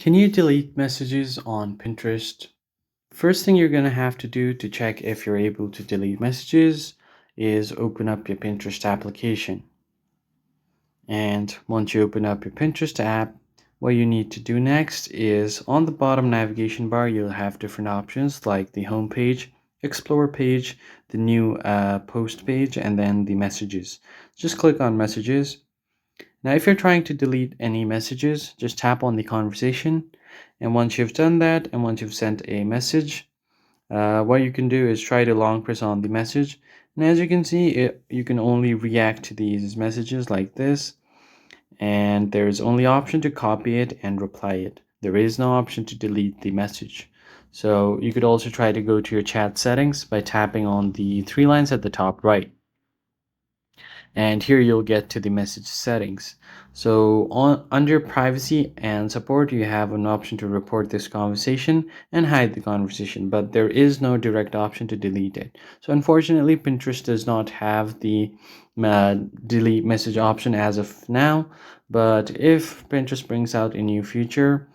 Can you delete messages on Pinterest? First thing you're going to have to do to check if you're able to delete messages is open up your Pinterest application. And once you open up your Pinterest app, what you need to do next is on the bottom navigation bar, you'll have different options like the home page, explore page, the new post page, and then the messages. Just click on messages. Now, if you're trying to delete any messages, just tap on the conversation. And once you've done that, and once you've sent a message, what you can do is try to long press on the message. And as you can see, you can only react to these messages like this. And there is only option to copy it and reply it. There is no option to delete the message. So you could also try to go to your chat settings by tapping on the three lines at the top right. And here you'll get to the message settings. So under privacy and support, you have an option to report this conversation and hide the conversation, but there is no direct option to delete it. So unfortunately, Pinterest does not have the delete message option as of now, but if Pinterest brings out a new feature,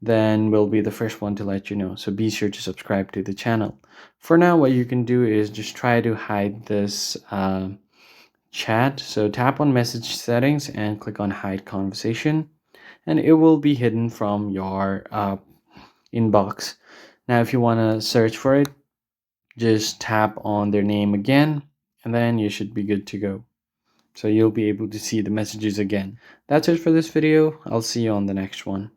then we'll be the first one to let you know. So be sure to subscribe to the channel. For now, what you can do is just try to hide this chat. So tap on message settings and click on hide conversation, and it will be hidden from your inbox. Now if you want to search for it, just tap on their name again, and then you should be good to go. So you'll be able to see the messages again. That's it for this video. I'll see you on the next one.